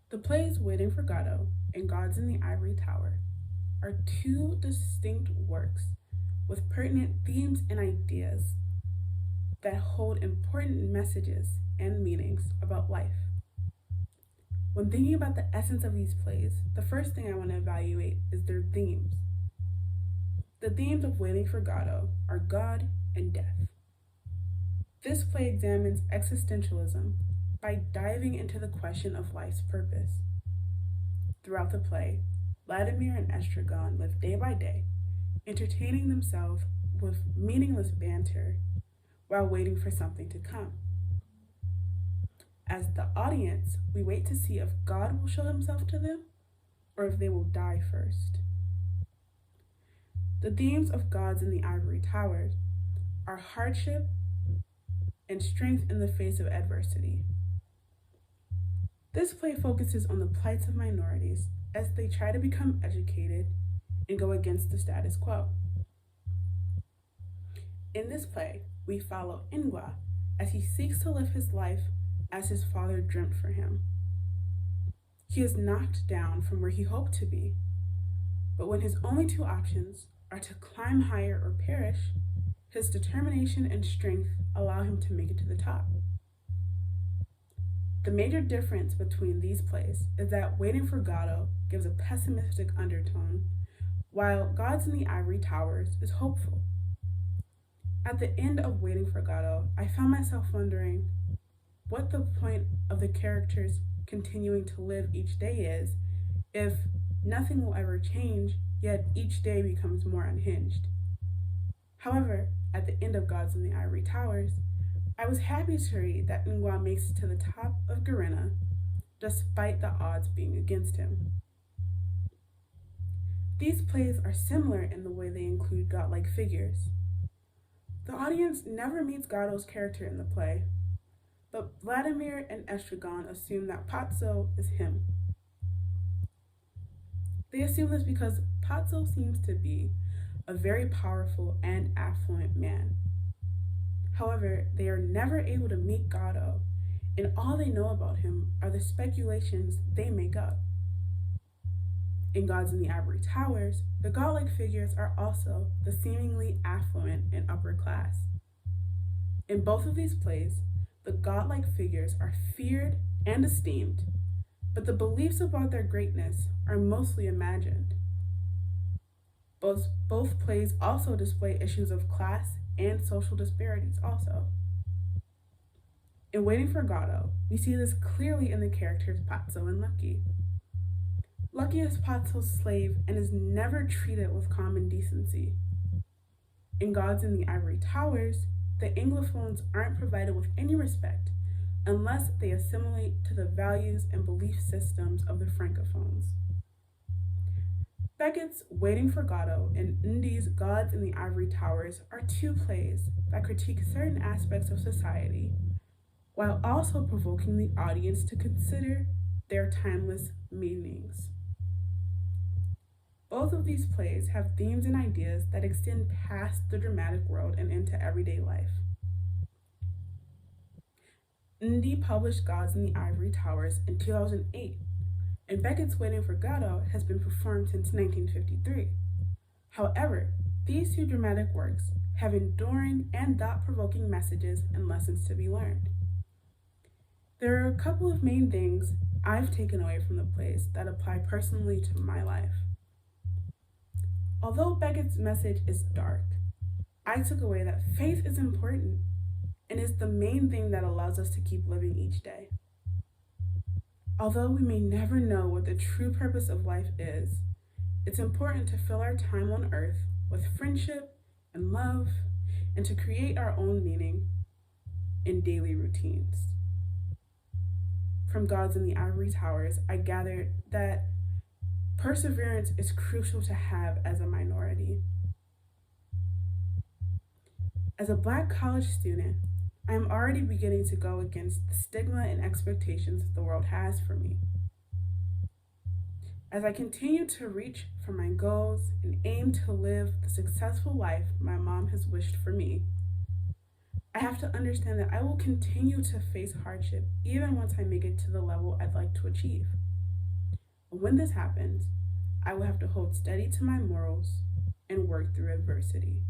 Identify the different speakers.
Speaker 1: The plays Waiting for Godot and Gods in the Ivory Tower are two distinct works with pertinent themes and ideas that hold important messages and meanings about life. When thinking about the essence of these plays, the first thing I want to evaluate is their themes. The themes of Waiting for Godot are God and death. This play examines existentialism by diving into the question of life's purpose. Throughout the play, Vladimir and Estragon live day by day, entertaining themselves with meaningless banter while waiting for something to come. As the audience, we wait to see if God will show himself to them or if they will die first. The themes of Gods in the Ivory Tower are hardship and strength in the face of adversity. This play focuses on the plights of minorities as they try to become educated and go against the status quo. In this play, we follow Ingwa as he seeks to live his life as his father dreamt for him. He is knocked down from where he hoped to be, but when his only two options are to climb higher or perish, his determination and strength allow him to make it to the top. The major difference between these plays is that Waiting for Godot gives a pessimistic undertone, while Gods in the Ivory Towers is hopeful. At the end of Waiting for Godot, I found myself wondering what the point of the characters continuing to live each day is if nothing will ever change, yet each day becomes more unhinged. However, at the end of Gods in the Ivory Towers, I was happy to read that Ngwa makes it to the top of Garena, despite the odds being against him. These plays are similar in the way they include godlike figures. The audience never meets Godot's character in the play, but Vladimir and Estragon assume that Patso is him. They assume this because Patso seems to be a very powerful and affluent man. However, they are never able to meet Godot, and all they know about him are the speculations they make up. In Gods in the Ivory Towers, the godlike figures are also the seemingly affluent and upper class. In both of these plays, the godlike figures are feared and esteemed, but the beliefs about their greatness are mostly imagined. Both plays also display issues of class and social disparities also. In Waiting for Godot, we see this clearly in the characters Patso and Lucky. Lucky is Patso's slave and is never treated with common decency. In Gods in the Ivory Towers, the Anglophones aren't provided with any respect unless they assimilate to the values and belief systems of the Francophones. Beckett's Waiting for Godot and Ndi's Gods in the Ivory Towers are two plays that critique certain aspects of society, while also provoking the audience to consider their timeless meanings. Both of these plays have themes and ideas that extend past the dramatic world and into everyday life. Ndi published Gods in the Ivory Towers in 2008, and Beckett's Waiting for Godot has been performed since 1953. However, these two dramatic works have enduring and thought-provoking messages and lessons to be learned. There are a couple of main things I've taken away from the plays that apply personally to my life. Although Beckett's message is dark, I took away that faith is important and is the main thing that allows us to keep living each day. Although we may never know what the true purpose of life is, it's important to fill our time on earth with friendship and love and to create our own meaning in daily routines. From Gods in the Ivory Towers, I gathered that perseverance is crucial to have as a minority. As a Black college student, I am already beginning to go against the stigma and expectations the world has for me. As I continue to reach for my goals and aim to live the successful life my mom has wished for me, I have to understand that I will continue to face hardship even once I make it to the level I'd like to achieve. When this happens, I will have to hold steady to my morals and work through adversity.